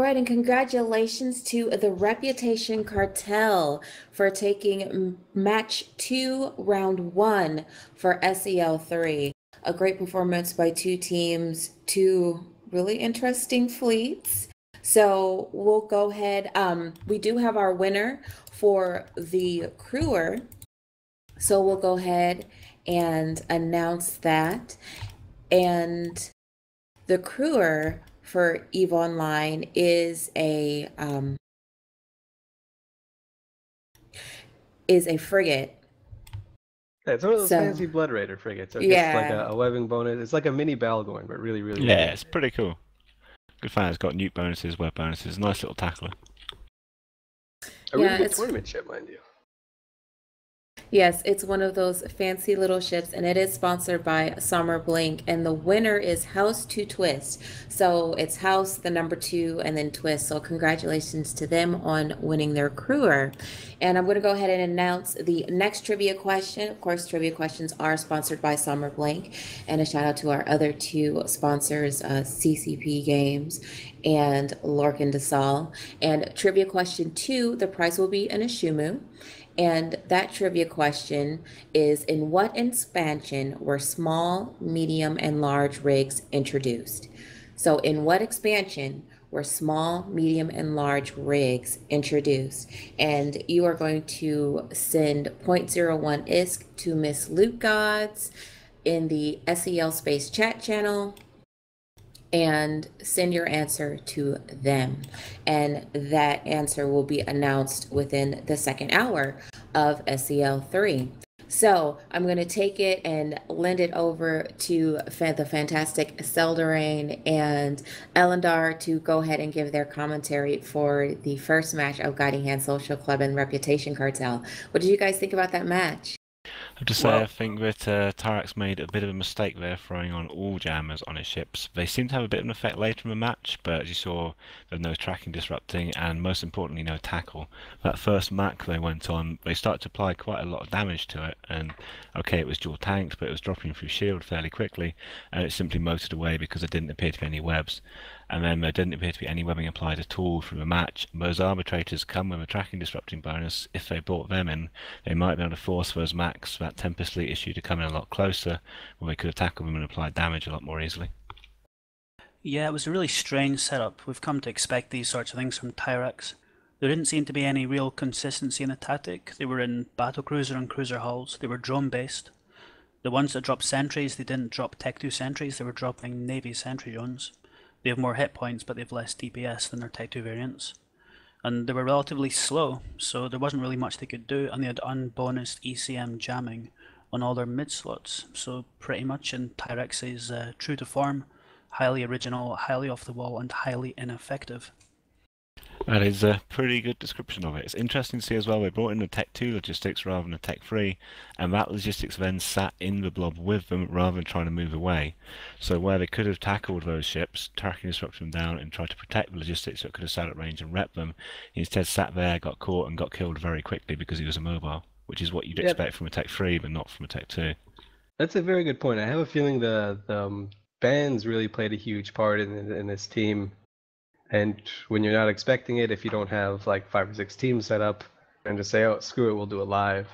right, and congratulations to the Reputation Cartel for taking match two, round one for SEL 3. A great performance by two teams, two really interesting fleets. So we'll go ahead. We do have our winner for the crewer. So we'll go ahead and announce that. And the crewer for EVE Online is a frigate. Yeah, it's one of those So fancy Blood Raider frigates. So it gets like yeah, a webbing bonus. It's like a mini Balgorn, but really, really Yeah, big. it's pretty cool. Good fan. It's got nuke bonuses, web bonuses, nice little tackler. A really yeah, good it's tournament ship, mind you. yes, it's one of those fancy little ships, and it is sponsored by SomerBlink, and the winner is House to Twist. So it's House, the number two, and then Twist. So congratulations to them on winning their crewer. And I'm going to go ahead and announce the next trivia question. Of course, trivia questions are sponsored by SomerBlink, and a shout out to our other two sponsors, CCP Games and Lorkin Desal. And trivia question two, the prize will be an Ishumu. And that trivia question is, in what expansion were small, medium, and large rigs introduced? So in what expansion were small, medium, and large rigs introduced? And you are going to send zero point 0.01 ISK to Miss Loot Gods in the SEL Space chat channel and send your answer to them. And that answer will be announced within the second hour of SCL 3. So I'm going to take it and lend it over to the fantastic Selderain and Elendar to go ahead and give their commentary for the first match of Guiding Hand Social Club and Reputation Cartel. What did you guys think about that match? I have to say, I think that Tyrax made a bit of a mistake there, throwing on all jammers on his ships. They seem to have a bit of an effect later in the match, but as you saw, there's no tracking disrupting, and most importantly, no tackle. That first Mac they went on, they started to apply quite a lot of damage to it, and okay, it was dual tanked, but it was dropping through shield fairly quickly, and it simply motored away because there didn't appear to be any webs. And then there didn't appear to be any webbing applied at all through the match. Those arbitrators come with a tracking disrupting bonus. If they brought them in, they might be able to force those Macs, that Tempest Fleet issue, to come in a lot closer, where they could have tackled them and applied damage a lot more easily. Yeah, it was a really strange setup. We've come to expect these sorts of things from Tyrax. There didn't seem to be any real consistency in the tactic. They were in battlecruiser and cruiser hulls. They were drone based. The ones that dropped sentries, they didn't drop Tech 2 sentries, they were dropping Navy sentry drones. They have more hit points, but they have less DPS than their Tech 2 variants. And they were relatively slow, so there wasn't really much they could do, and they had unbonused ECM jamming on all their mid slots. So pretty much in Tyrex's true to form, highly original, highly off the wall, and highly ineffective. That is a pretty good description of it. It's interesting to see as well, they brought in the Tech 2 logistics rather than the Tech 3, and that logistics then sat in the blob with them rather than trying to move away. So where they could have tackled those ships, tracking disrupted them down and tried to protect the logistics that could have sat at range and rep them, he instead sat there, got caught and got killed very quickly because he was immobile, which is what you'd expect from a Tech 3 but not from a Tech 2. That's a very good point. I have a feeling the bans really played a huge part in this team. And when you're not expecting it, if you don't have like 5 or 6 teams set up and just say, oh, screw it, we'll do it live.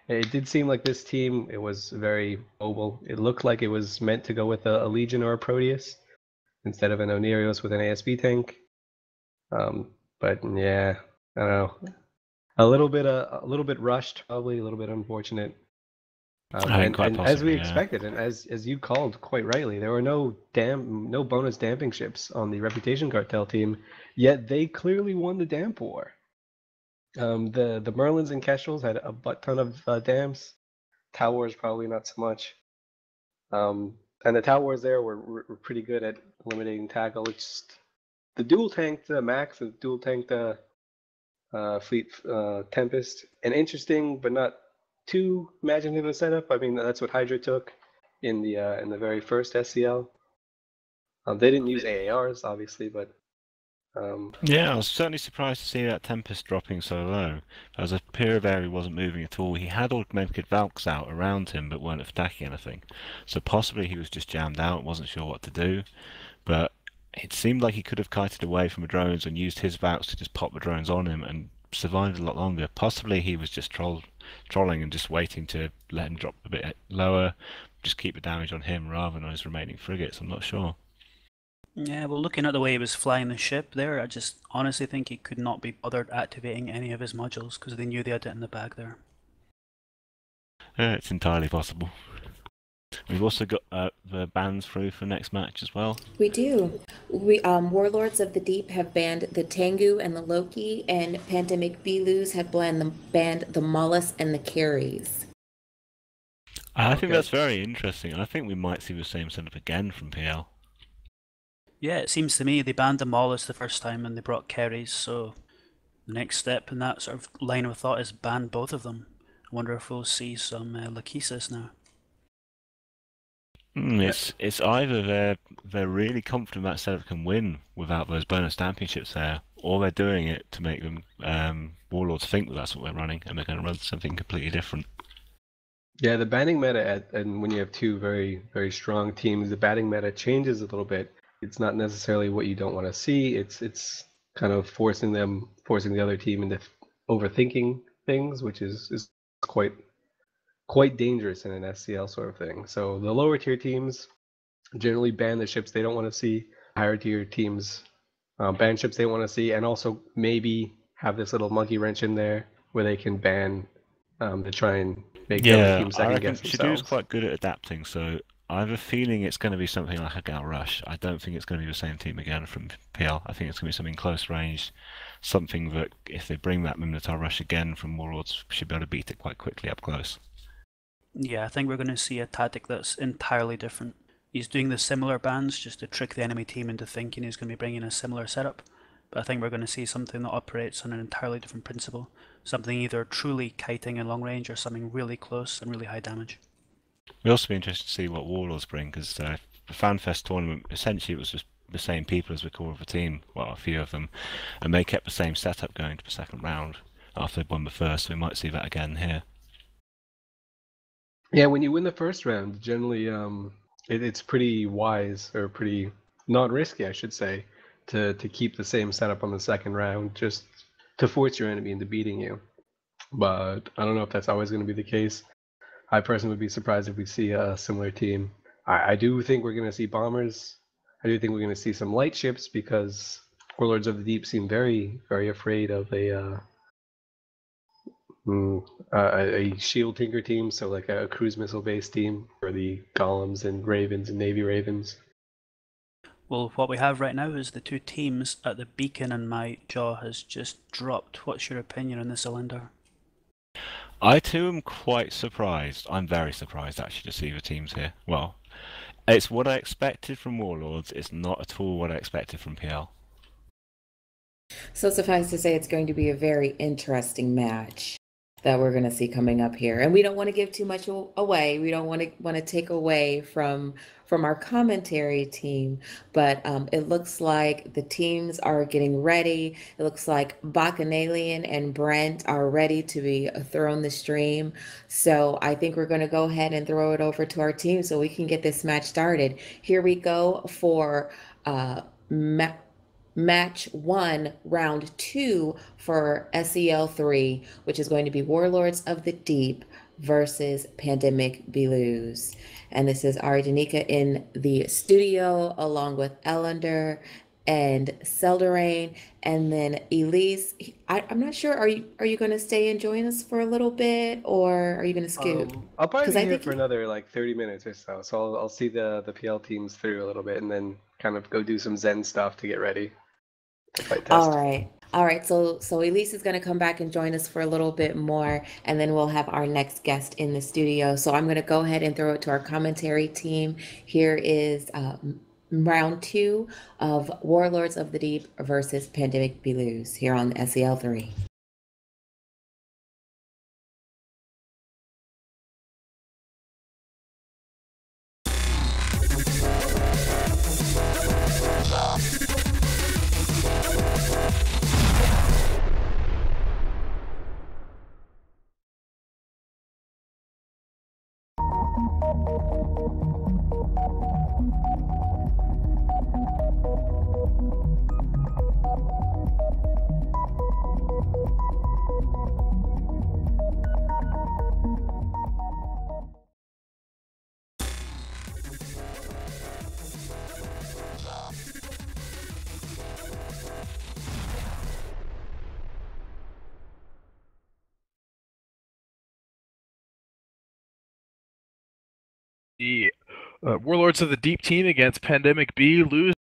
It did seem like this team, it was very mobile. It looked like it was meant to go with a Legion or a Proteus instead of an Onirios with an ASB tank. But yeah, I don't know. A little bit rushed, probably a little bit unfortunate. And as we expected, and as you called quite rightly, there were no bonus damping ships on the Reputation Cartel team, yet they clearly won the damp war. The Merlins and Kestrels had a butt ton of damps. Towers probably not so much. And the Towers there were pretty good at eliminating tackle. It's just the dual tanked Max, the dual tanked Fleet Tempest, an interesting but not too imaginative a setup. I mean, that's what Hydra took in the very first SCL. They didn't use AARs, obviously, but yeah, I was certainly surprised to see that Tempest dropping so low. As a peer of area wasn't moving at all. He had augmented Valks out around him, but weren't attacking anything. So possibly he was just jammed out, wasn't sure what to do. But it seemed like he could have kited away from the drones and used his VATS to just pop the drones on him and survived a lot longer. Possibly he was just trolling and just waiting to let him drop a bit lower, just keep the damage on him rather than on his remaining frigates. I'm not sure. Yeah, well, looking at the way he was flying the ship there, I just honestly think he could not be bothered activating any of his modules because they knew they had it in the bag there. It's entirely possible. We've also got the bans through for next match as well. We do. Warlords of the Deep have banned the Tengu and the Loki, and Pandemic Belus have banned the Mollusk and the Carries. I think that's very interesting. I think we might see the same setup again from PL. Yeah, it seems to me they banned the Mollusk the first time and they brought Kerries, so the next step in that sort of line of thought is ban both of them. I wonder if we'll see some Lachesis now. It's either they're really confident that setup can win without those bonus championships there, or they're doing it to make them Warlords think that that's what we're running, and they're going to run something completely different. Yeah, the banning meta, and when you have two very, very strong teams, the banning meta changes a little bit. It's not necessarily what you don't want to see. It's kind of forcing the other team into overthinking things, which is quite dangerous in an SCL sort of thing. So the lower tier teams generally ban the ships they don't want to see. Higher tier teams ban ships they want to see, and also maybe have this little monkey wrench in there where they can ban to try and make the other team second guess themselves. Shadow's quite good at adapting, so I have a feeling it's going to be something like a Gal Rush. I don't think it's going to be the same team again from PL. I think it's going to be something close range, something that if they bring that Minotaur Rush again from Warlords, should be able to beat it quite quickly up close. Yeah, I think we're going to see a tactic that's entirely different. He's doing the similar bans just to trick the enemy team into thinking he's going to be bringing a similar setup. But I think we're going to see something that operates on an entirely different principle. Something either truly kiting in long range or something really close and really high damage. We'll also be interested to see what Warlords bring, because the FanFest tournament, essentially it was just the same people as the core of the team, well, a few of them, and they kept the same setup going to the second round after they'd won the first, so we might see that again here. Yeah, when you win the first round, generally it's pretty wise, or pretty not risky, I should say, to keep the same setup on the second round, just to force your enemy into beating you. But I don't know if that's always going to be the case. I personally would be surprised if we see a similar team. I do think we're going to see bombers. I do think we're going to see some light ships, because Warlords of the Deep seem very, very afraid of a shield tinker team, so like a cruise missile based team for the golems and ravens and navy ravens. Well, what we have right now is the two teams at the beacon, and my jaw has just dropped. What's your opinion on this, Alinder? I too am quite surprised. I'm very surprised actually to see the teams here. Well, it's what I expected from Warlords. It's not at all what I expected from PL. So suffice to say, it's going to be a very interesting match that we're going to see coming up here. And we don't want to give too much away. We don't want to take away from our commentary team, but it looks like the teams are getting ready. It looks like Bacchanalian and Brent are ready to be thrown the stream. So I think we're going to go ahead and throw it over to our team so we can get this match started. Here we go for match 1, round 2 for SCL 3, which is going to be Warlords of the Deep versus Pandemic Belus. And this is Ari Danica in the studio along with Elander and Selderain, and then Elise. I'm not sure. Are you going to stay and join us for a little bit, or are you going to scoot? I'll probably be here for another like 30 minutes or so. So I'll see the PL teams through a little bit, and then kind of go do some Zen stuff to get ready to fight test. All right. So Elise is going to come back and join us for a little bit more, and then we'll have our next guest in the studio. So I'm going to go ahead and throw it to our commentary team. Here is round 2 of Warlords of the Deep versus Pandemic Belus here on SCL 3. the Warlords of the Deep team against Pandemic B lose